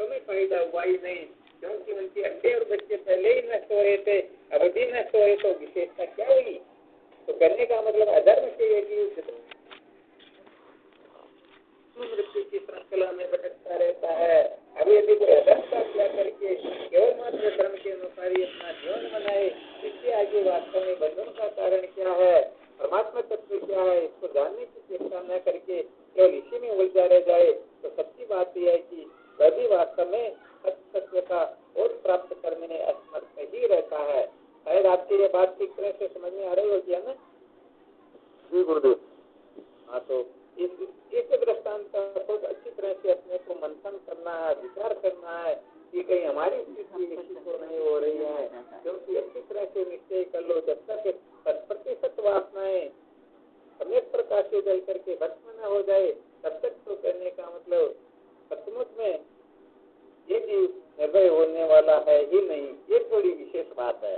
वास्तव में फायदा हुआ ही नहीं, क्योंकि उनके अंडे और बच्चे पहले ही नष्ट हो रहे थे, अब भी नष्ट हो रहे, तो विशेषता क्या हुई? तो करने का मतलब अधर्म से मृत्यु की श्रृंखला में भटकता रहता है। अभी यदि कोई अधर्म का क्या करके केवल मात्र धर्म के अनुसार ही अपना जीवन बनाए, इसके आगे वास्तव में बंधन का कारण क्या है, परमात्मा तत्व क्या है, इसको जानने की चेष्टा न करके केवल इसी में उलझा रह जाए, तो सच्ची बात यह है कि वही वास्तव में सत्य का बोध प्राप्त करने में असमर्थ ही रहता है। शायद आपकी ये बात ठीक तरह से समझ में आ रही होगी, है ना? जी गुरुदेव। हाँ, तो इस दृष्टांत का बहुत अच्छी तरह से अपने को मंथन करना है, विचार करना है कि कहीं हमारी स्थिति निश्चित तो नहीं हो रही है, क्योंकि अच्छी तरह से निश्चय कर लो, जब तक 100% वासनाएं सम्यक प्रकाश से जल करके भस्म न हो जाए, तब तक तो करने का मतलब सचमुच में ये जीव निर्भय होने वाला है ही नहीं। ये थोड़ी विशेष बात है।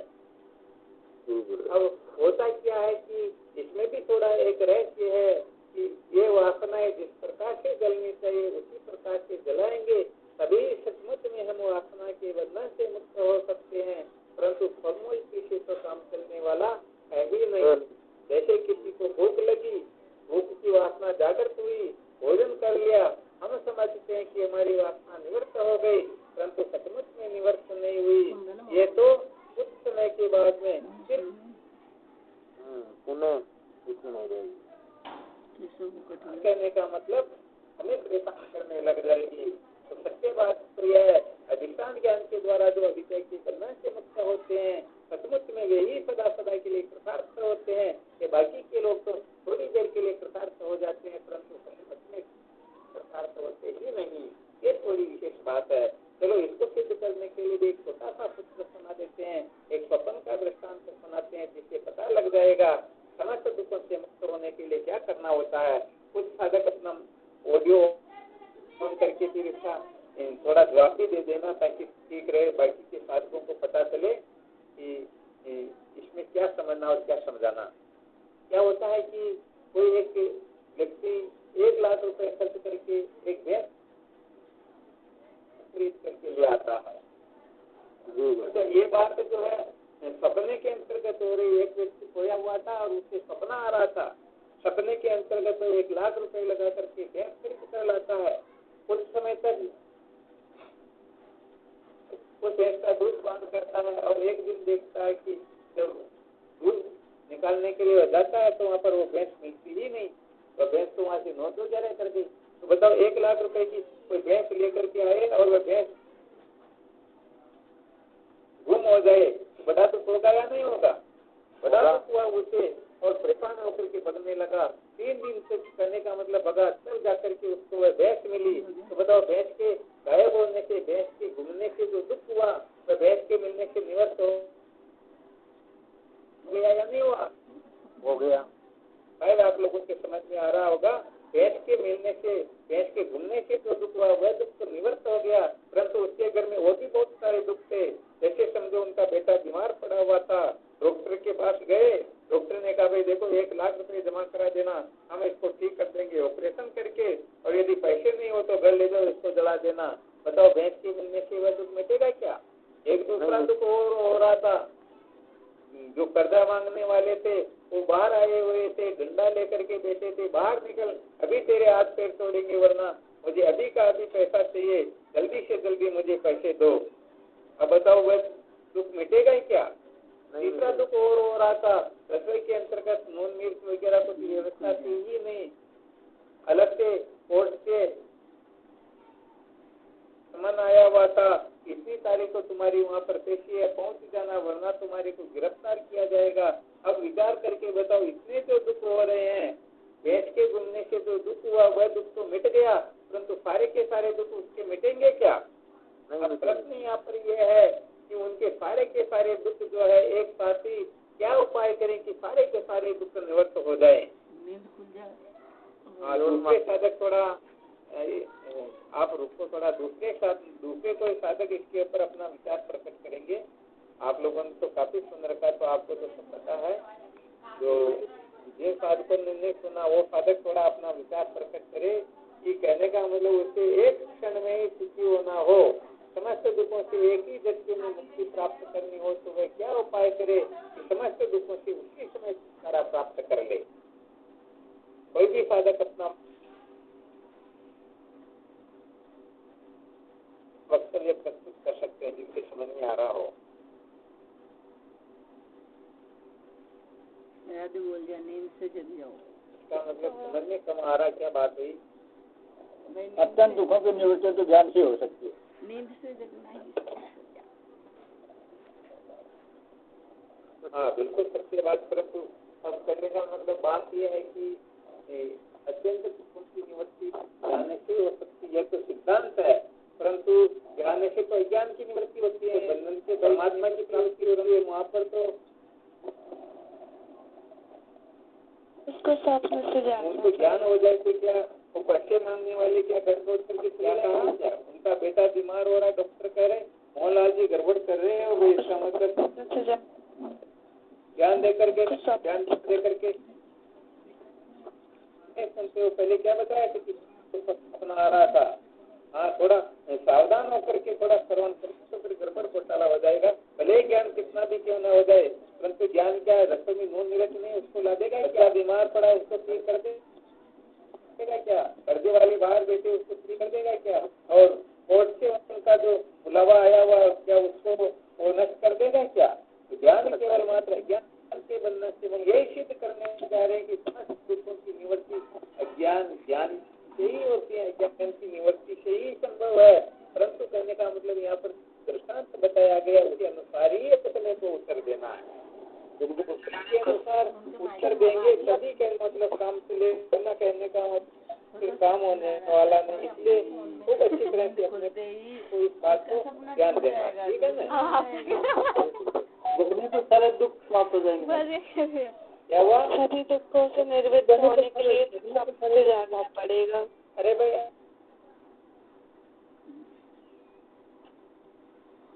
अब होता क्या है कि इसमें भी थोड़ा एक रहस्य है कि ये वासनाएं जिस प्रकार से जलनी चाहिए उसी प्रकार से जलाएंगे, तभी सचमुच में हम वासना के बंधन से मुक्त हो सकते हैं, परंतु फॉर्मलिटी से तो काम चलने वाला है ही नहीं। जैसे किसी को भूख लगी, भूख की वासना जागृत हुई, भोजन कर लिया, हम समझते हैं कि हमारी वासना निवृत्त हो गई, परंतु सचमुच में निवृत्त नहीं हुई। ये तो कुछ समय के बाद में फिर पुनः नहीं रहेगी। कहने का मतलब हमें परेशान करने लग जाएगी। तो सत्य बात तो यह है, अधिष्ठान ज्ञान के द्वारा जो अभिषय के बंधन से मुक्त होते हैं, सचमुच में वे ही सदा सदा के लिए कृतार्थ होते हैं। कि बाकी के लोग तो थोड़ी देर के लिए कृतार्थ हो जाते हैं, परंतु सचमुच में कृतार्थ होते ही नहीं। ये थोड़ी विशेष बात है। चलो, इसको सिद्ध करने के लिए एक छोटा सा पुत्र सुना देते हैं, एक स्वप्न का दृष्टांत सुनाते हैं, जिससे पता लग जाएगा समस्त दुखों से मुक्त होने के लिए क्या करना होता है। कुछ साधक अपना ऑडियो ऑन करके फिर इसका थोड़ा जवाब भी दे देना, ताकि ठीक रहे, बाकी के साधकों को पता चले कि इसमें क्या समझना और क्या समझाना। क्या होता है कि कोई एक व्यक्ति 1 लाख रुपए खर्च करके एक भैंस खरीद करके ले आता है। तो ये बात जो है सपने के अंतर्गत हो रही। एक व्यक्ति खोया हुआ था और उससे सपना आ रहा था, सपने के अंतर्गत तो 1 लाख रुपए लगा करके भैंस खरीद कर लाता है। कुछ समय तक उस भैंस का दूध बंद करता है और एक दिन देखता है कि जब दूध निकालने के लिए जाता है तो वहाँ पर वो भैंस मिलती ही नहीं। तो भैंस तो वहाँ से 9 जगह कर गई। तो बताओ, 1 लाख रुपए की कोई भैंस लेकर के आए और वह भैंस गुम हो जाए, बड़ा तो होगा या नहीं होगा? बड़ा तो हुआ उसे, और परेशान होकर के भगने लगा। 3 दिन से करने का मतलब भगा, तब जाकर के उसको वह भैंस मिली। तो बताओ, भैंस के गायब होने से, भैंस के घूमने से जो दुख हुआ, वह भैंस के मिलने से निवृत्त हो गया या नहीं हुआ? हो गया। शायद आप लोगों के समझ में आ रहा होगा, भैंस के मिलने से, भैंस के घूमने से जो दुख हुआ वह दुख तो निवृत्त हो गया, परंतु उसके घर में और भी बहुत सारे दुख थे। जैसे समझो, उनका बेटा बीमार पड़ा हुआ था, डॉक्टर के पास गए, डॉक्टर ने कहा भाई देखो 1 लाख रुपए जमा करा देना, हम इसको ठीक कर देंगे ऑपरेशन करके, और यदि पैसे नहीं हो तो घर ले जाओ, इसको जला देना। बताओ, भैंस के मिलने से वह दुख मिटेगा क्या? एक दूसरा दुख और हो रहा था। जो कर्जा मांगने वाले थे वो बाहर आए हुए थे, डंडा लेकर के बैठे थे, बाहर निकल, अभी तेरे हाथ पैर तोड़ेंगे, वरना मुझे अभी का अभी पैसा चाहिए, जल्दी से जल्दी मुझे पैसे दो। अब बताओ, वह दुख मिटेगा ही क्या? तीसरा दुख और हो रहा था। रसोई के अंतर्गत नून मिर्च वगैरह कुछ व्यवस्था थी ही नहीं, अलग से कोर्ट से समन आया हुआ था, इतनी तारीख को तुम्हारी वहाँ पर पेशी है, पहुंच जाना, वरना तुम्हारे को गिरफ्तार किया जाएगा। अब विचार करके बताओ, इतने जो दुख हो रहे हैं, भैंस के घूमने से जो दुख हुआ वह दुख तो मिट गया, परंतु सारे के सारे दुख उसके मिटेंगे क्या? अब प्रश्न यहाँ पर यह है कि उनके सारे के सारे दुख जो है एक साथ ही क्या उपाय करें कि सारे के सारे दुख निवृत्त हो जाए? दूसरे साधक थोड़ा आप रुको, थोड़ा दूसरे कोई साधक इसके ऊपर अपना विचार प्रकट करेंगे। आप लोगों ने तो काफी सुन रखा, तो आपको तो सब पता है। जो जिन साधकों ने नहीं सुना वो साधक थोड़ा अपना विचार प्रकट करे कि कहने का मतलब उससे एक क्षण में ही सुखी होना हो, से एक ही झटके में मुक्ति प्राप्त करनी हो तो वह क्या उपाय करे कि समस्त दुखों से उसी समय छुटकारा प्राप्त कर ले। कोई भी साधक अपना वक्तव्य प्रस्तुत कर सकते हैं जिससे समझ में आ रहा हो। बोल दिया नींद से जग जाओ, इसका मतलब समझ में कम आ रहा, क्या बात हुई? अत्यंत दुखों की निवृत्ति तो ज्ञान से हो सकती है। नींद से जगना ही। हाँ बिल्कुल सत्य बात, परंतु अब करने का मतलब बात यह है कि अत्यंत दुखों की निवृत्ति ज्ञान से हो सकती है, तो सिद्धांत है, परंतु ज्ञान से तो अज्ञान की निवृत्ति होती है, बंधन से परमात्मा की प्राप्ति हो रही है। वहाँ पर तो उसको साथ में से उनको ज्ञान हो जाए तो क्या वो बच्चे मांगने वाले क्या गड़बड़ करके क्या कहा? क्या उनका बेटा बीमार हो रहा है, डॉक्टर कह रहे मोहनलाल जी गड़बड़ कर रहे हैं, वो इसका मतलब ज्ञान दे करके सुनते हो। पहले क्या बताया कि सपना आ रहा था। हाँ थोड़ा सावधान होकर के थोड़ा श्रवण करके तो फिर गड़बड़ घोटाला हो जाएगा। भले ही ज्ञान कितना भी क्यों न हो जाए, परंतु ज्ञान क्या है, रस्तों में नून मिर्च नहीं उसको ला देगा क्या? बीमार पड़ा है उसको ठीक कर देगा क्या? कर्जे वाली बाहर बैठे उसको ठीक कर देगा क्या? और कोर्ट से उनका जो बुलावा आया हुआ क्या उसको वो नष्ट कर देगा क्या? तो ज्ञान केवल मात्र ज्ञान से बनना से हम यही सिद्ध करने जा रहे हैं कि समस्त दुखों की निवृत्ति अज्ञान ज्ञान से ही होती है, ज्ञान की निवृत्ति से ही संभव है। परंतु कहने का मतलब यहाँ पर दृष्टांत बताया गया, उसके अनुसार ही अपने को उत्तर देना है। उसके अनुसार उत्तर देंगे तभी कहने मतलब काम से लेना, कहने का फिर काम होने वाला नहीं। इसलिए खूब अच्छी तरह से अपने को इस बात को ज्ञान देना, ठीक है ना? देखने तो सारे दुख समाप्त हो जाएंगे। क्या हुआ? सभी दुखों से निर्वृत्त होने के लिए सबसे जाना पड़ेगा। अरे भाई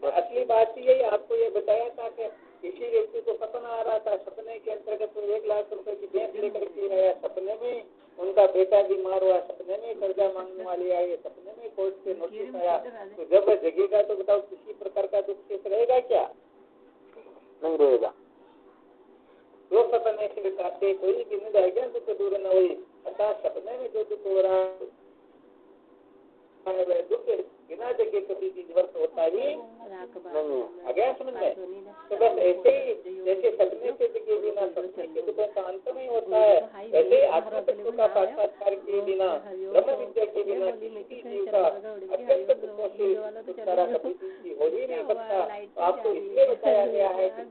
असली बात यही आपको ये बताया था कि किसी व्यक्ति को सपना आ रहा था, सपने के अंतर्गत 1 लाख रुपए की बैंक लेकर के आया, सपने में उनका बेटा बीमार हुआ, सपने में कर्जा मांगने वाली आई, सपने में कोर्ट से नोटिस आया। तो जब वह जगेगा तो बताओ किसी प्रकार का दुख शेष रहेगा क्या? नहीं रहेगा। दो सपने से काटे कोई भी नहीं जाएगा, दुख दूर न हुई। अर्थात सपने में जो दुख हो रहा है वह दुख बिना जगे कभी भी निवृत्त होता ही नहीं। आ गया समझ में? तो बस ऐसे ही जैसे सपने से जगे बिना सपने के दुखों का अंत नहीं होता है, वैसे आत्म तत्व का साक्षात्कार किए बिना ब्रह्म विद्या के बिना किसी जीव का अत्यंत दुखों से छुटकारा कभी भी हो ही नहीं सकता। तो आपको इसलिए बताया गया है कि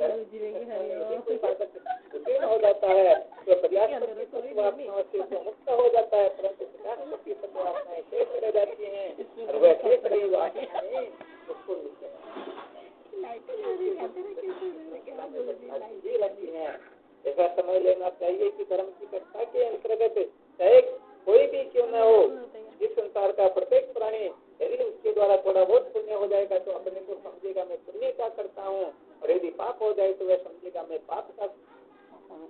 कोई साधक उत्तीर्ण हो जाता है तो 50% आत्माओं से तो मुक्त हो जाता है, परंतु 50% आत्माएं शेष रह जाती हैं और वह शेष रही आत्माएं उसको लगती हैं। ऐसा समझ लेना चाहिए कि धर्म की कक्षा के अंतर्गत चाहे कोई भी क्यों न हो, इस संसार का प्रत्येक प्राणी यदि उसके द्वारा थोड़ा बहुत पुण्य हो जाएगा तो अपने को समझेगा मैं पुण्य का करता हूँ, और यदि पाप हो जाए तो वह समझेगा मैं पाप का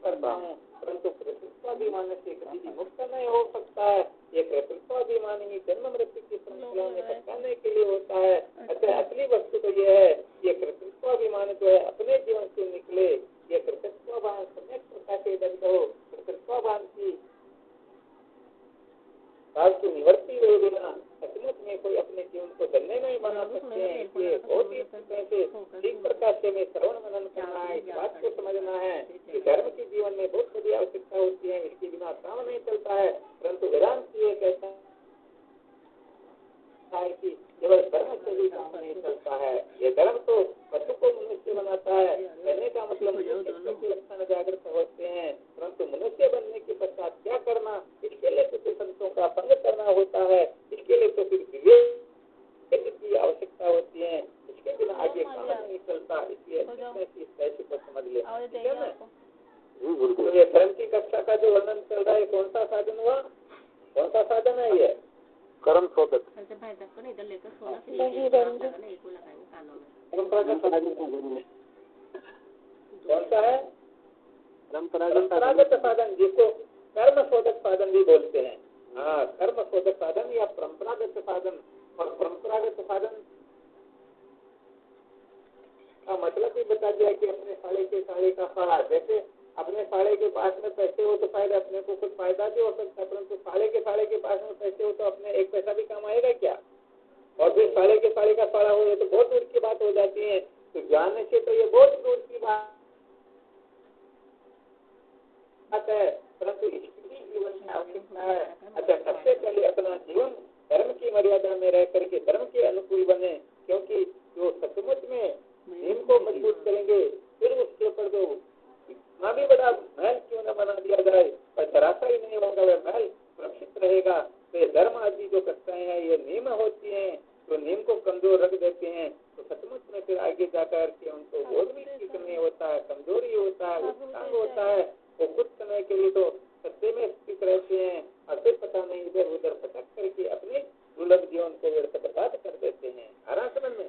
करता हूँ। परंतु कर्तृत्वाभिमान से कभी भी मुक्त नहीं हो सकता है। ये कर्तृत्वाभिमान ही जन्म मृत्यु की श्रृंखला में भटकाने के लिए होता है। अतः असली वस्तु तो यह है, ये कर्तृत्वाभिमान जो है अपने जीवन से निकले। ये कर्तृत्वाभिमान सम्यक प्रकार से दग्ध हो, कर्तृत्वाभिमान की फालतू निवृत्ति हुए बिना सचमुच में कोई अपने जीवन को धन्य नहीं बना सकते हैं। इसलिए बहुत ही ठीक प्रकार से में श्रवण मनन करना है, इस बात को समझना है कि धर्म के जीवन में बहुत बड़ी आवश्यकता होती है, इसके बिना काम नहीं चलता है। परंतु वेदांत ये कहता है कि केवल धर्म से भी काम नहीं चलता है। ये धर्म तो पशु को मनुष्य बनाता है, कहने का मतलब लक्षण जागृत होते हैं, परंतु मनुष्य बनने के पश्चात क्या करना, इसके लिए तो संतों का संग करना होता है। इसके लिए तो फिर विवेक की आवश्यकता होती है, इसके बिना आगे काम नहीं चलता। इसलिए इस पैसे को समझ ले, ठीक है ना? तो ये धर्म की कक्षा का जो वर्णन चल रहा है, कौन सा साधन हुआ, कौन सा साधन है ये? कर्म शोधक। कौन सा है? परंपरागत साधन, जिसको कर्म शोधक साधन भी बोलते हैं। हाँ, कर्म शोधक साधन या परंपरागत साधन। और परंपरागत साधन दिया कि अपने साड़े का फाड़ा, जैसे अपने साड़े के पास में पैसे हो तो फायदा, अपने को कुछ फायदा भी हो सकता है, परंतु साड़े के पास में पैसे हो तो अपने एक पैसा भी कम आएगा क्या? और फिर साड़े का फाड़ा हो ये तो बहुत दूर की बात हो जाती है। तो जानने से तो ये बहुत दूर की बात है, परंतु इसकी जीवन में आवश्यकता है। अच्छा, सबसे पहले अपना जीवन धर्म की मर्यादा में रह करके धर्म के अनुकूल बने, क्योंकि जो सचमुच में नियम को मजबूत करेंगे फिर उसके ऊपर जो इतना भी बड़ा महल क्यों न बना दिया जाए पर धराशायी ही नहीं होगा, वह महल सुरक्षित रहेगा। तो ये धर्म आदि जो कक्षाएं हैं ये नियम होती हैं, तो नियम को कमजोर रख देते हैं तो सचमुच में फिर आगे जाकर के उनको बहुत भी ठीक नहीं होता है, कमजोरी होता है, उत्साह होता है। वो कुछ समय के लिए तो सत्य में स्थित रहते हैं और फिर पता नहीं इधर उधर भटक करके अपने दुर्लभ जीवन को व्यर्थ बर्बाद कर देते हैं। आराधन में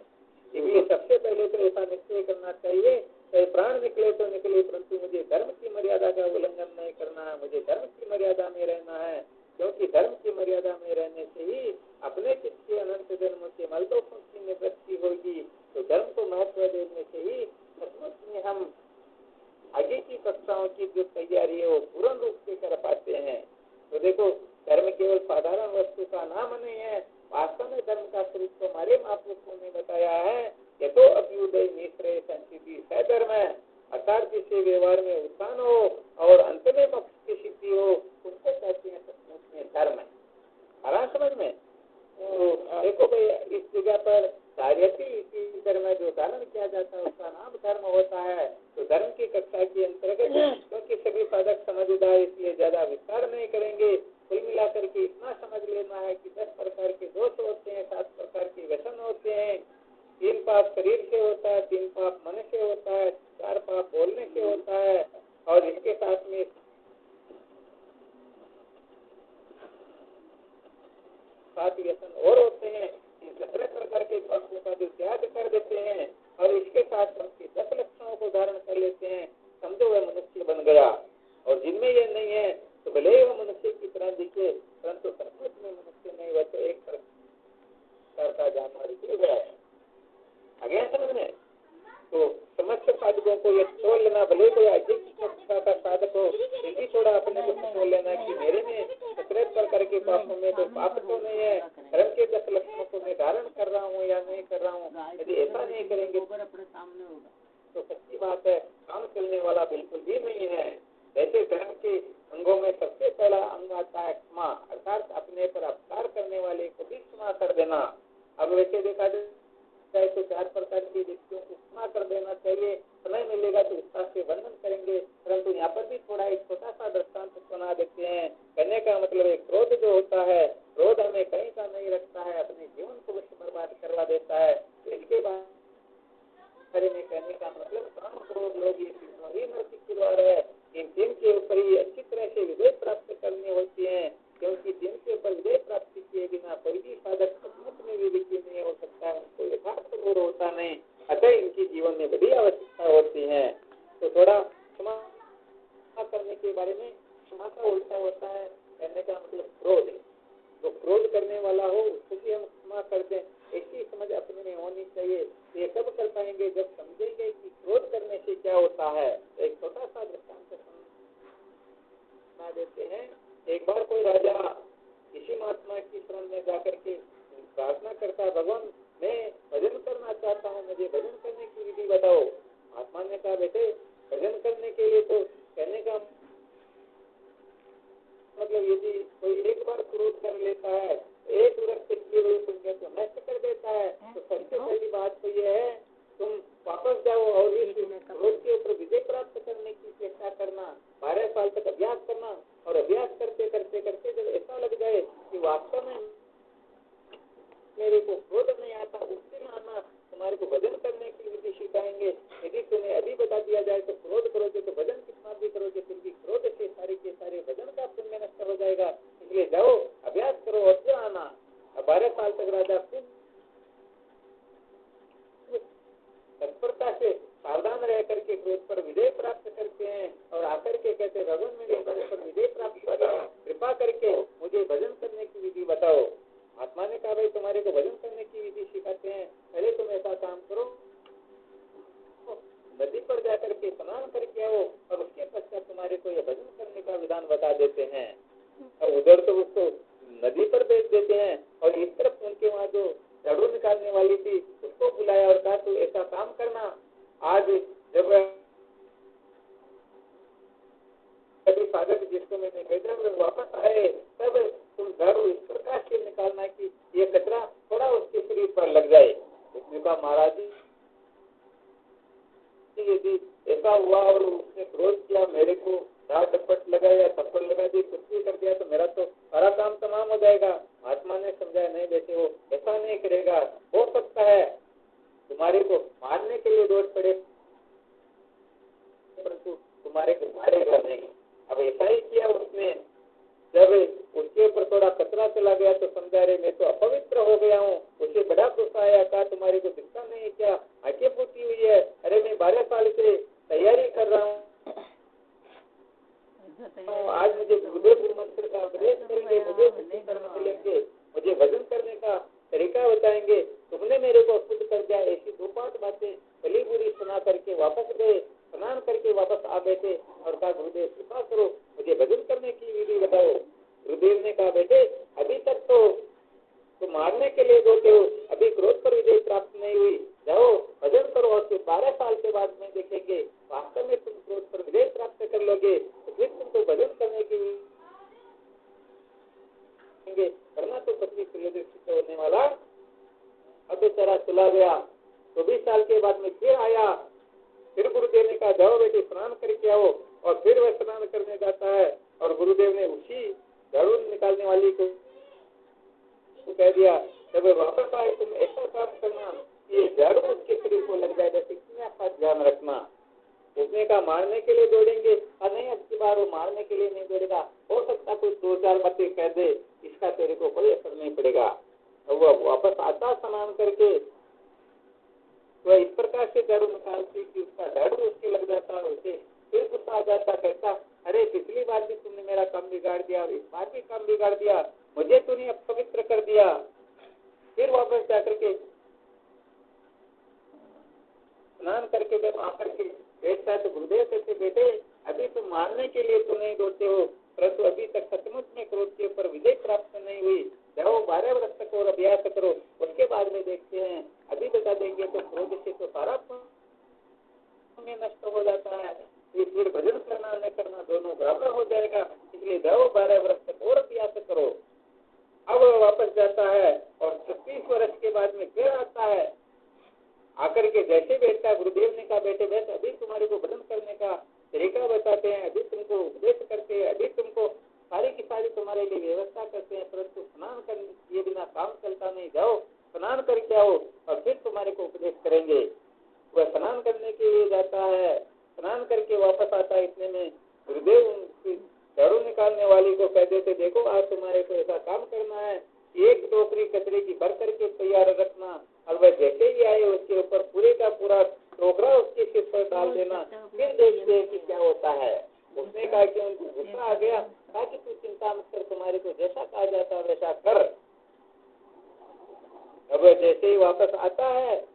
इसलिए सबसे पहले तो ऐसा निश्चय करना चाहिए, चाहे प्राण निकले तो निकले, परंतु मुझे धर्म की मर्यादा का उल्लंघन नहीं करना है, मुझे धर्म की मर्यादा में रहना है, क्योंकि धर्म की मर्यादा में रहने से ही अपने चित्त के अनंत जन्म के मलदोषों की निवृत्ति होगी। तो धर्म को महत्व देने से ही सचमुच में हम आगे की कक्षाओं की जो तैयारी है वो पूर्ण रूप से कर पाते हैं। तो देखो, धर्म केवल साधारण वस्तु का नाम नहीं है, वास्तव में धर्म का स्वरूप तो हमारे महापुरुषों ने बताया है। ये तो अभ्युदय मिश्र संसिद्धि सधर्म है, अर्थात जिससे व्यवहार में उत्थान हो और अंत में मोक्ष की सिद्धि हो, उनको कहते हैं सचमुच में धर्म। आराम समझ में? तो देखो भाई, इस जगह पर इसी धर्म जो धारण किया जाता है उसका नाम धर्म होता है। तो धर्म की कक्षा के अंतर्गत क्योंकि सभी साधक समझदार, इसलिए ज्यादा विस्तार नहीं करेंगे। कुल मिलाकर के इतना समझ लेना है कि 10 प्रकार के दोष होते हैं, 7 प्रकार के व्यसन होते हैं। 3 पाप शरीर से होता है, 3 पाप मन से होता है, 4 पाप बोलने से होता है, और इसके साथ में 7 व्यसन और होते हैं। इन 17 प्रकार के पापों का जो त्याग कर देते हैं और इसके साथ उसके 10 लक्षणों को धारण कर लेते हैं, समझो वह मनुष्य बन गया। और जिनमें ये नहीं है तो भले ही वह मनुष्य की तरह दिखे, परंतु सचमुच में मनुष्य नहीं, वह तो एक प्रकार का जानवर ही गया है। आगे समझ में? तो समस्त साधकों को ये छोड़ लेना, भले कोई आगे की कक्षा का साधक हो, फिर भी थोड़ा अपने को छोड़ लेना कि मेरे में 17 प्रकार के पापों में कोई पाप तो नहीं है, धर्म के 10 लक्षणों को मैं धारण कर रहा हूँ या नहीं कर रहा हूँ। यदि ऐसा नहीं करेंगे अपने सामने होगा तो सच्ची बात है, काम चलने वाला बिल्कुल भी नहीं है। वैसे धर्म के अंगों में सबसे पहला अंग आता है क्षमा, अर्थात अपने पर अपकार करने वाले को भी क्षमा कर देना। अब वैसे देखा जाए तो 4 प्रकार के व्यक्तियों को क्षमा कर देना चाहिए, समय मिलेगा तो उत्साह से वर्णन करेंगे, परंतु यहाँ पर भी थोड़ा एक छोटा सा दृष्टांत बना देते हैं। कहने का मतलब एक क्रोध जो होता है, क्रोध हमें कहीं का नहीं रखता है, अपने जीवन को बर्बाद करवा देता है। इसके बारे में कहने का मतलब काम क्रोध लोग ये तीनों ही नैतिक खिलवाड़ है। इन 3 के ऊपर ही अच्छी तरह से विजय प्राप्त करनी होती है, क्योंकि 3 के ऊपर विजय प्राप्ति किए बिना कोई भी साधक सचमुच में विवेकी नहीं हो सकता है, उनको यथार्थ बोध होता नहीं। अतः इनकी जीवन में बड़ी आवश्यकता होती है। तो थोड़ा क्षमा करने के बारे में, क्षमा का उल्टा होता है कहने का मतलब क्रोध। जो क्रोध करने वाला हो उसको भी हम क्षमा कर दें, ऐसी समझ अपने में होनी चाहिए। ये कब कर पाएंगे? जब समझेंगे कि क्रोध करने से क्या होता है। एक छोटा सा दृष्टांत समझा देते हैं। एक बार कोई राजा किसी महात्मा की शरण में जाकर के प्रार्थना करता है, भगवान मैं भजन करना चाहता हूँ, मुझे भजन करने की विधि बताओ। महात्मा ने कहा बेटे भजन करने के लिए तो कहने का मतलब यदि कोई एक बार क्रोध कर लेता है, एक वर्ष किए हुए पुण्य को नष्ट कर देता है, तो सबसे पहली बात तो यह है तुम वापस जाओ और इस क्रोध के ऊपर विजय प्राप्त बता देते हैं। और उधर तो उसको नदी पर भेज देते हैं और इस तरफ उनके वहाँ जो झाड़ू निकालने वाली थी उसको बुलाया और कहा तू ऐसा काम करना, आज जब स्वागत जिसको मैंने भेजा वो वापस आए तब तुम झाड़ू इस प्रकार से निकालना कि ये कचरा थोड़ा उसके शरीर पर लग जाए। उसने कहा महाराज जी यदि ऐसा हुआ और उसने क्रोध किया, मेरे को डांट डपट लगाया, थप्पड़ लगा दी, कुछ भी कर दिया तो मेरा तो सारा काम तमाम हो जाएगा। महात्मा ने समझाया नहीं बेटे वो ऐसा नहीं करेगा, हो सकता है तुम्हारे को मारने के लिए दौड़ पड़े परंतु तुम्हारे को मारेगा नहीं। अब ऐसा ही किया उसने, जब उसके ऊपर थोड़ा कचरा चला गया तो समझा रहे मैं तो अपवित्र हो गया हूँ। उसे बड़ा गुस्सा आया, कहा तुम्हारे को दिखता नहीं क्या, आंखें फूटी हुई है। अरे मैं 12 साल से तैयारी कर रहा हूँ, आज मुझे गुरुदेव मंत्र का उपदेश करेंगे, मुझे मिलेंगे, मुझे भजन करने का तरीका बताएंगे, तुमने मेरे को खुद कर दिया। ऐसी 2-5 बातें भली बुरी सुना करके वापस गए, स्नान करके वापस आ बैठे और कहा गुरुदेव कृपा करो मुझे भजन करने की विधि बताओ। गुरुदेव ने कहा बेटे अभी तक तो मारने के लिए दौड़ते हो, अभी क्रोध पर विजय प्राप्त नहीं हुई, जाओ भजन करो और फिर 12 साल के बाद में देखेंगे वास्तव में तुम क्रोध पर विजय प्राप्त कर लोगे तो फिर तुमको भजन करने की करना तो पत्नी प्रियदर्शी होने वाला। अब बेचारा चला गया। 24 साल के बाद में फिर आया, फिर गुरुदेव ने कहा जाओ बेटे स्नान करके आओ और फिर वह स्नान करने जाता है और गुरुदेव ने उसी झाड़ू निकालने वाली को कह दिया जब वापस आए तुम ऐसा काम करना ये झाड़ू उसके शरीर को लग जाए, जैसे आपका ध्यान रखना। उसने कहा मारने के लिए दौड़ेंगे, नहीं अब की बार वो मारने के लिए नहीं दौड़ेगा, हो सकता कुछ 2-4 बातें कह दे, इसका तेरे को कोई असर नहीं पड़ेगा। और वो वापस आता स्नान करके तो इस प्रकार से झाड़ू निकालती कि उसका झाड़ू उसके लग जाता, उसे फिर गुस्सा आ जाता, कहता अरे पिछली बार भी तुमने मेरा काम बिगाड़ दिया, इस बार भी काम बिगाड़ दिया, मुझे तूने अपवित्र कर दिया। फिर वापस जाकर के स्नान करके जब आकर के बैठता है तो गुरुदेव कहते बेटे अभी तुम मारने के लिए तो नहीं दौड़ते हो, परंतु अभी तक सचमुच में क्रोध के ऊपर विजय प्राप्त नहीं हुई, जाओ 12 वर्ष तक और अभ्यास करो, उसके बाद में देखते हैं। अभी बता देंगे तो क्रोध से तो सारा पुण्य नष्ट हो जाता है, फिर भजन करना न करना दोनों बराबर हो जाएगा, इसलिए जाओ 12 वर्ष तक और अभ्यास करो। अब वापस जाता है और 36 वर्ष के बाद में फिर आता है, आकर के जैसे बैठता गुरुदेव ने कहा बेटे बैठ अभी तुम्हारे को भजन करने का तरीका बताते हैं, अभी तुमको उपदेश करते हैं, अभी तुमको सारी की सारी तुम्हारे लिए व्यवस्था करते हैं, परंतु स्नान करने बिना काम चलता नहीं, जाओ स्नान करके आओ और फिर तुम्हारे को उपदेश करेंगे। वह स्नान करने के लिए जाता है, स्नान करके वापस आता है, इतने में गुरुदेव झाड़ू निकालने वाली को कह देते देखो आज तुम्हारे को ऐसा काम करना है, एक टोकरी कचरे की भर करके तैयार रखना और वह जैसे ही आए उसके ऊपर पूरे का पूरा टोकरा उसके सिर पर डाल देना, फिर देखते हैं कि क्या होता है। उसने कहा कि उनको गुस्सा आ गया, कहा कि तू चिंता मत कर, तुम्हारे को जैसा कहा जाता वैसा कर। अब जैसे ही वापस आता है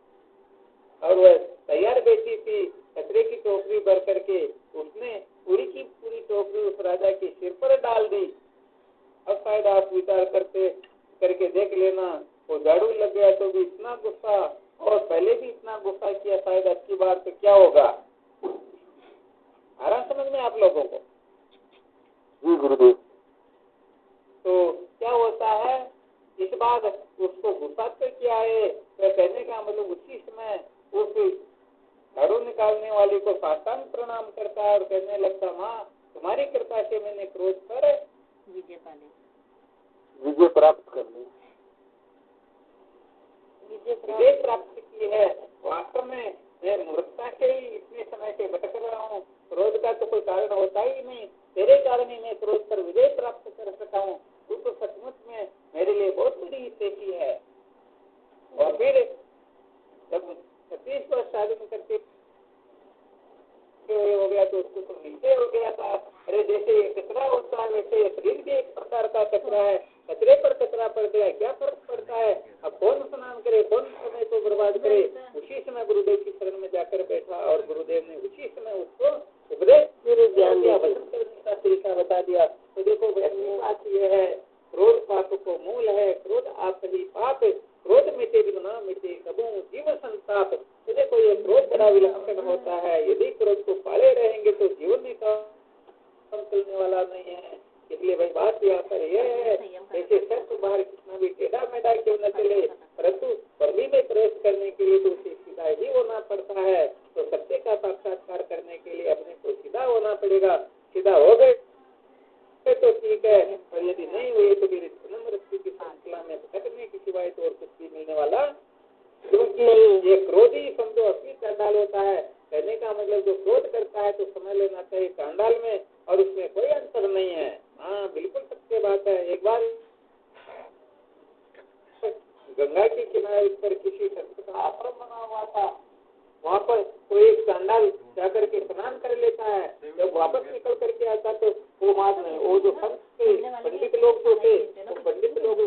और वह तैयार बैठी थी कचरे की टोकरी भर करके, उसने पूरी की पूरी टोकरी उस राजा के सिर पर डाल दी। अब शायद आप विचार करके देख लेना, वो झाड़ू लग गया तो भी इतना गुस्सा और पहले भी इतना गुस्सा किया, शायद अब की बार तो क्या होगा। आ रहा समझ में आप लोगों को? जी गुरुदेव। तो क्या होता है इस बार उसको गुस्सा तो किया है, तो कहने का मतलब उसी समय उस झाड़ू निकालने वाले को साष्टांग प्रणाम करता है और कहने लगता माँ तुम्हारी कृपा से मैंने क्रोध पर विजय प्राप्त कर ली, विजय प्राप्त की है। वास्तव में मैं मूर्खता से ही इतने समय से भटक रहा हूँ, क्रोध का तो कोई कारण होता ही नहीं, तेरे कारण ही मैं क्रोध पर विजय प्राप्त कर सका हूँ, तू तो सचमुच में मेरे लिए बहुत बड़ी सेठी है। और फिर जब 36 वर्ष साधन करते हो गया तो उसको तो निश्चय हो गया था, अरे जैसे कचरा होता है वैसे शरीर भी एक प्रकार का कचरा है, कचरे पर कचरा पड़ गया, क्या फर्क पड़ता है। अब कौन स्नान करे, कौन समय को बर्बाद करे। उसी समय गुरुदेव की शरण में जाकर बैठा और गुरुदेव ने उसी समय उसको उपदेश ज्ञान दिया, वचन करने का तरीका बता दिया। न मिटे कबू जीव संताप। तो देखो ये क्रोध बड़ा विलक्षण होता है। यदि क्रोध को पाले रहेंगे तो जीवन में काम चलने वाला नहीं है। इसलिए भाई बात यहाँ पर यह है, ऐसे शब्द बाहर कितना भी टेढ़ा मेढ़ा क्यों न चले, परंतु परमी में प्रवेश करने के लिए तो उसे सीधा ही होना पड़ता है। तो सत्य का साक्षात्कार करने के लिए अपने को सीधा होना पड़ेगा। सीधा हो गए तो ठीक है, और यदि नहीं हुए तो फिर जन्म मृत्यु की श्रृंखला में भटकने के सिवाय तो और कुछ भी मिलने वाला क्योंकि ये क्रोधी समझो असली चांडाल होता है। कहने का मतलब जो क्रोध करता है तो समझ लेना चाहिए चांडाल में, और उसमें कोई अंतर नहीं है। हाँ बिल्कुल सत्य बात है। एक बार गंगा के किनारे पर किसी संत का आश्रम बना हुआ था। वहाँ पर कोई एक चांडाल जाकर के स्नान कर लेता है। जब वापस निकल करके आता तो वो बात नहीं, वो जो संत के पंडित लोग जो थे वो पंडित लोग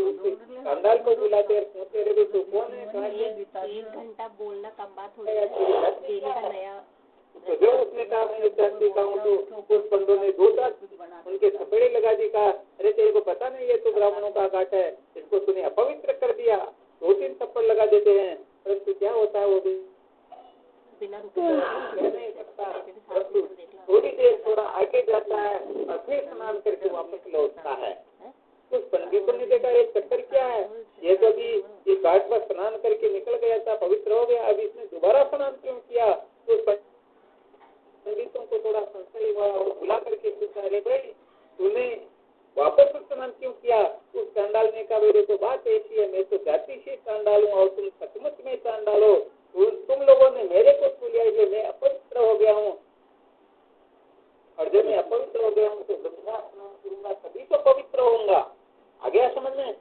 चांडाल को बुलाते हैं, पूछते रहे तो कौन है, कहाँ है? 1 घंटा बोलना कम बात हो जाती है। तो जो उसने कहा मैं चांदी का हूँ, तो उस पंडों ने 2 साल उनके थपेड़े लगा दी। कहा अरे तेरे को पता नहीं है तो ब्राह्मणों का घाट है, इसको तूने अपवित्र कर दिया। 2-3 थप्पड़ लगा देते हैं, परंतु क्या होता है वो भी नहीं सकता। थोड़ी देर थोड़ा आगे जाता है और फिर स्नान करके वापस लौटता है। उस पंडितों ने देखा एक चक्कर क्या है, ये तो अभी इस घाट पर स्नान करके निकल गया था, पवित्र हो गया, अभी इसने दोबारा स्नान क्यों किया? तो पंडितों को थोड़ा संशय हुआ और बुला करके पूछा अरे भाई तूने वापस स्नान क्यों किया? उस चांडाल ने कहा तो बात ऐसी है, मैं तो जाति से चांडाल हूँ और तुम सचमुच में चांडाल हो। तुम लोगों ने मेरे को छू लिया इसलिए मैं अपवित्र हो गया हूँ, और जब मैं अपवित्र हो गया हूँ तो गंगा स्नान करूंगा तभी तो पवित्र होऊंगा। आ गया समझ में?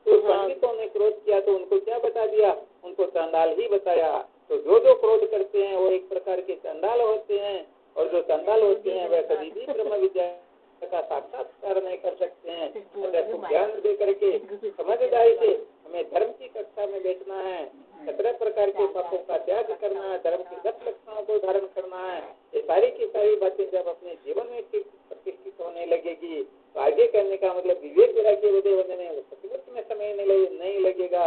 तो पंडितों ने क्रोध किया तो उनको क्या बता दिया? उनको चांडाल ही बताया। तो जो क्रोध करते हैं वो एक प्रकार के चांडाल होते हैं, और जो चांडाल होते हैं वह कभी भी ब्रह्म विद्या का साक्षात्कार नहीं कर सकते हैं। अगर तुम ज्ञान दे करके समझदारी से हमें धर्म की कक्षा में बैठना है, 17 प्रकार के पापों का त्याग करना है, धर्म के 10 लक्षणों को धारण करना है, ये सारी की सारी बातें जब अपने जीवन में प्रतिष्ठित होने लगेगी तो आगे करने का मतलब विवेक वैराग्य उदय होने में सचमुच में समय नहीं लगेगा।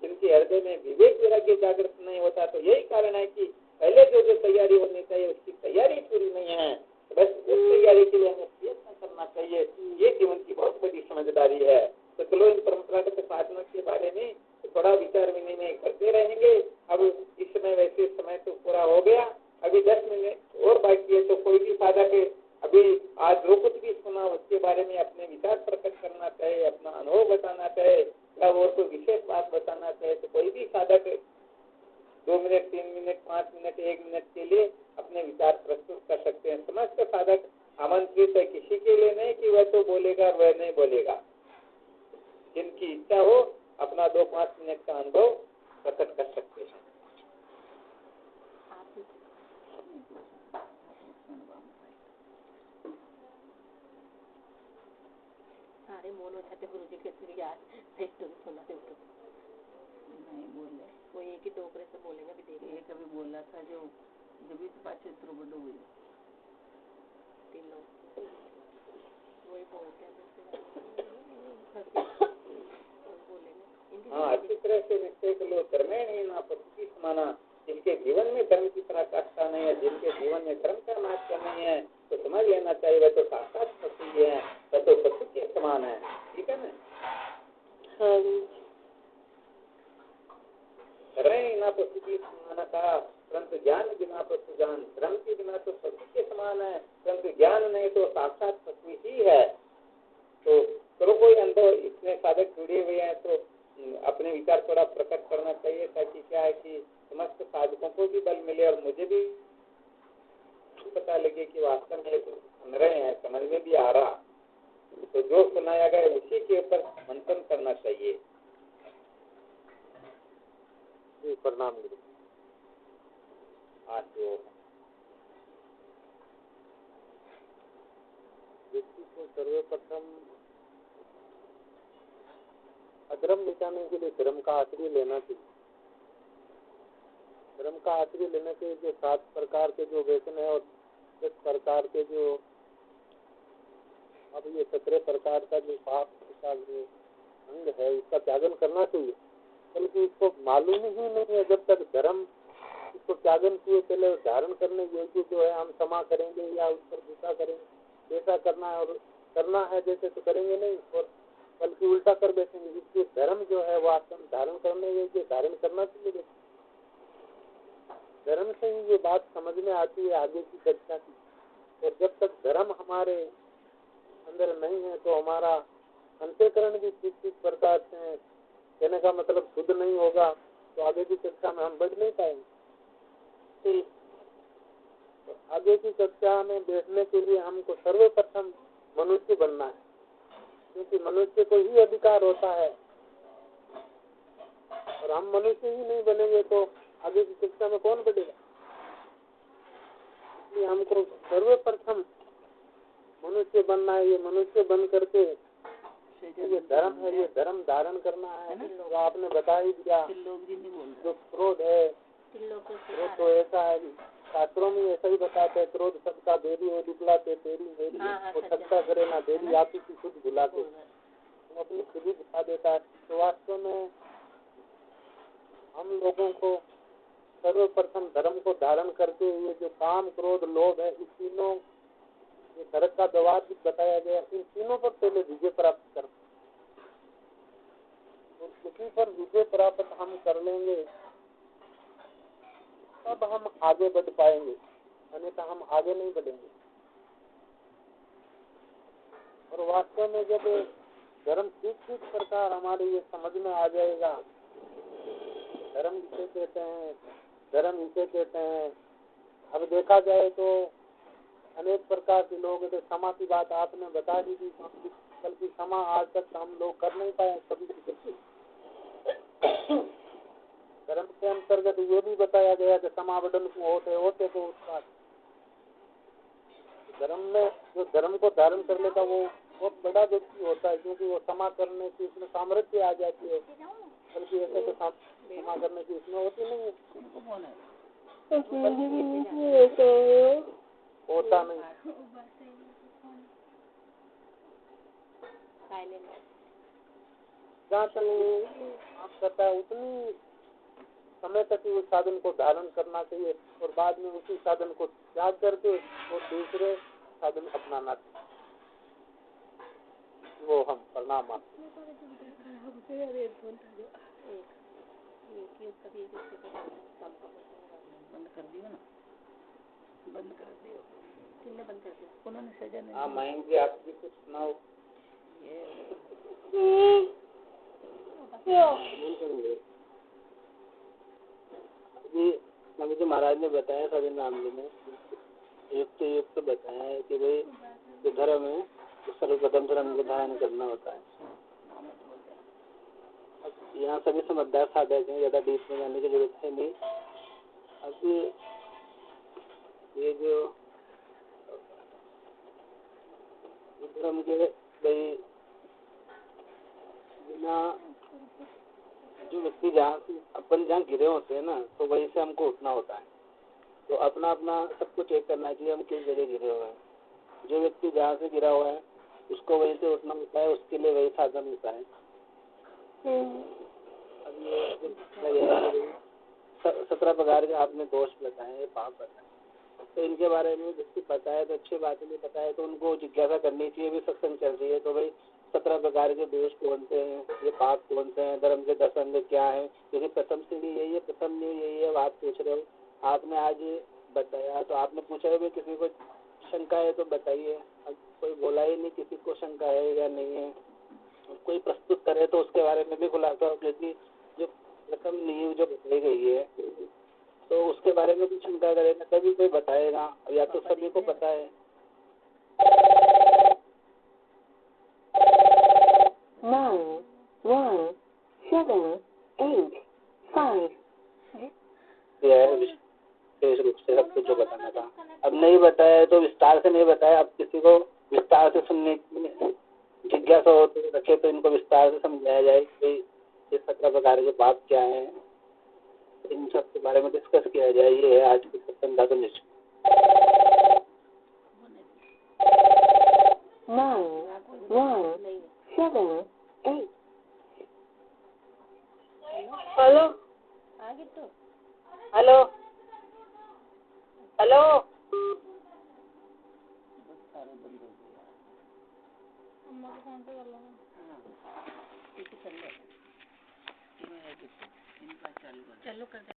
जिनके हृदय में विवेक वैराग्य जागृत नहीं होता तो यही कारण है कि पहले जो तैयारी होनी चाहिए उसकी तैयारी पूरी नहीं है। बस उस तैयारी के लिए हमें प्रयत्न करना चाहिए। ये जीवन की बहुत बड़ी समझदारी है। तो चलो इन परंपरागत साधनों के बारे में थोड़ा विचार विनिमय करते रहेंगे। अब इस समय वैसे समय तो पूरा हो गया, अभी 10 मिनट और बाकी है। तो कोई भी साधक अभी आज जो कुछ भी सुना उसके बारे में अपने विचार प्रकट करना चाहे, अपना अनुभव बताना चाहे या और कोई विशेष बात बताना चाहे तो कोई भी साधक 2 मिनट 3 मिनट 5 मिनट 1 मिनट के लिए अपने विचार प्रस्तुत कर सकते हैं। समस्त साधक आमंत्रित है, किसी के लिए नहीं कि वह तो बोलेगा वह नहीं बोलेगा। जिनकी इच्छा हो अपना 2-5 मिनट का अनुभव प्रकट कर सकते हैं। सारे मोन हो जाते गुरु जी के फिर यार सुनाते नहीं बोले वो एक ही टोकरे से बोलेंगे भी देखिए। कभी बोला था जो जब इस पास चित्र बड़ो हुई 3 लोग वही बोलते हैं हाँ अच्छी तरह से निश्चय कर लो। धर्मेण ही ना पति समाना, जिनके जीवन में धर्म की पराकाष्ठा नहीं है, जिनके जीवन में धर्म का महत्व नहीं है तो समझ लेना चाहिए वह तो साक्षात पति है, वह तो पशु के समान है। ठीक है ना? धर्मेण ही ना पशु की समान था, परंतु ज्ञान बिना पशु जान। धर्म के बिना तो पशु के समान है, परंतु ज्ञान नहीं तो साक्षात पशु ही है। तो चलो कोई अंदर इतने साधक जुड़े हुए हैं तो अपने विचार थोड़ा प्रकट करना चाहिए, ताकि क्या है कि समस्त साधकों को भी बल मिले और मुझे भी पता लगे कि वास्तव में सुन रहे हैं, समझ में भी आ रहा। तो जो सुनाया गया उसी के ऊपर मंथन करना चाहिए। प्रणाम गुरु। आज जो व्यक्ति को सर्वप्रथम अधर्म मिटाने के लिए धर्म का आश्रय लेना चाहिए। धर्म का आश्रय लेने के जो 7 प्रकार के जो व्यसन है और 10 प्रकार के जो अब ये 17 प्रकार का जो पाप का जो अंग है उसका त्यागन करना चाहिए। बल्कि इसको मालूम ही नहीं है जब तक धर्म इसको त्यागन किए पहले धारण करने योग्य जो है हम क्षमा करेंगे या उस पर गुस्सा करेंगे, जैसा करना है और करना है जैसे तो करेंगे नहीं और बल्कि उल्टा कर बैठेंगे। इसलिए धर्म जो है वास्तव में धारण करने योग्य धारण करना चाहिए। धर्म से ही ये बात समझ में आती है आगे की चर्चा की। और जब तक धर्म हमारे अंदर नहीं है तो हमारा अंतःकरण भी किस प्रकार से कहने का मतलब शुद्ध नहीं होगा, तो आगे की चर्चा में हम बढ़ नहीं पाएंगे। तो आगे की चर्चा में बैठने के लिए हमको सर्वप्रथम मनुष्य बनना है, क्योंकि मनुष्य को ही अधिकार होता है और हम मनुष्य ही नहीं बनेंगे तो आगे की शिक्षा में कौन बढ़ेगा। इसलिए हमको सर्वप्रथम मनुष्य बनना है। ये मनुष्य बन करके ये धर्म है, ये धर्म धारण करना है। तो आपने बता ही दिया जो क्रोध है, क्रोध तो ऐसा है, शास्त्रों में ऐसा ही बताते हैं, क्रोध सबका देवी हो दिखलाते तेरी मेरी, वो सबका करे ना देवी आप ही की खुद भुलाते, वो अपनी खुद ही दिखा देता है। तो वास्तव में हम लोगों को सर्वप्रथम धर्म को धारण करके ये जो काम क्रोध लोभ है, इस तीनों ये नरक का द्वार भी बताया गया, इन तीनों पर पहले विजय प्राप्त कर, और उसी पर विजय प्राप्त हम कर लेंगे तब हम आगे बढ़ पाएंगे, अन्यथा हम आगे नहीं बढ़ेंगे। और वास्तव में जब धर्म ठीक प्रकार हमारे ये समझ में आ जाएगा, धर्म इसे कहते हैं, धर्म इसे कहते हैं। अब देखा जाए तो अनेक प्रकार के लोग, तो क्षमा की बात आपने बता दी थी, बल्कि क्षमा आज तक हम लोग कर नहीं पाए कभी। धर्म के अंतर्गत ये भी बताया गया कि समावडन को होते तो उसका धर्म में जो धर्म को धारण करने का वो बहुत बड़ा व्यक्ति होता है, क्योंकि वो क्षमा करने की इसमें सामर्थ्य आ जाती है, बल्कि ऐसे तो क्षमा करने की इसमें होती नहीं है, होता नहीं। जहाँ तक आप करता है उतनी समय तक उस साधन को धारण करना चाहिए और बाद में उसी साधन को त्याग करके और दूसरे साधन अपनाना चाहिए। वो हम प्रणाम बंद कर दियो ना, बंद कर दियो, किसने बंद कर दिया? उन्होंने सजा नहीं। हाँ मयंक जी आप भी कुछ सुनाओ। अभी जो महाराज ने बताया सभी मामले में युक्त बताया है कि भाई जो धर्म है सर्वप्रथम धर्म को धारण करना होता है। यहाँ सभी समझदार साधक हैं, ज्यादा डीप में जाने की जरूरत है नहीं। अब ये जो धर्म के भाई बिना जो व्यक्ति जहाँ गिरे होते हैं ना, तो वहीं से हमको उठना होता है। तो अपना अपना सबको चेक करना चाहिए हम किस जगह गिरे हुए हैं। जो व्यक्ति जहाँ से गिरा हुआ है उसको वहीं से उठना होता है, उसके लिए वही साधन होता है। अब ये 17 प्रकार के आपने दोष बताए, पाप बताए, तो इनके बारे में जिसको पता है तो अच्छी बात है, नहीं पता है तो उनको जिज्ञासा करनी चाहिए। भी सत्संग चल रही है तो भाई 17 प्रकार के दोष कौन से हैं, ये पाप कौन से हैं, धर्म के 10 अंग क्या है, क्योंकि प्रथम सीढ़ी यही है, प्रथम न्यू यही है। आप पूछ रहे हो, आपने आज बताया तो आपने पूछा है भाई किसी को शंका है तो बताइए। अब कोई बोला ही नहीं किसी को शंका है या नहीं है, कोई प्रस्तुत करे तो उसके बारे में भी खुलासा हो, क्योंकि जो प्रथम नींव जो बताई गई है तो उसके बारे में कुछ शंका करेगा तभी कोई बताएगा, या तो सभी को पता है। 9, 1, 7, 8, 5 विशेष रूप से सब कुछ जो बताना था। अब नहीं बताया तो विस्तार से नहीं बताया। अब किसी को विस्तार से सुनने की जिज्ञासा हो तो रखे तो इनको विस्तार से समझाया जाए कि ये 17 प्रकार के पाप क्या है, इन सब के बारे में डिस्कस किया जाए। ये है आज की सत्संग का निश्चय। 9, 1, 7, 8 तो हेलो हेलो सारे बंद हो गए अम्मा को फोन पे कर लो ठीक है चल लो इनका चालू कर चलो कर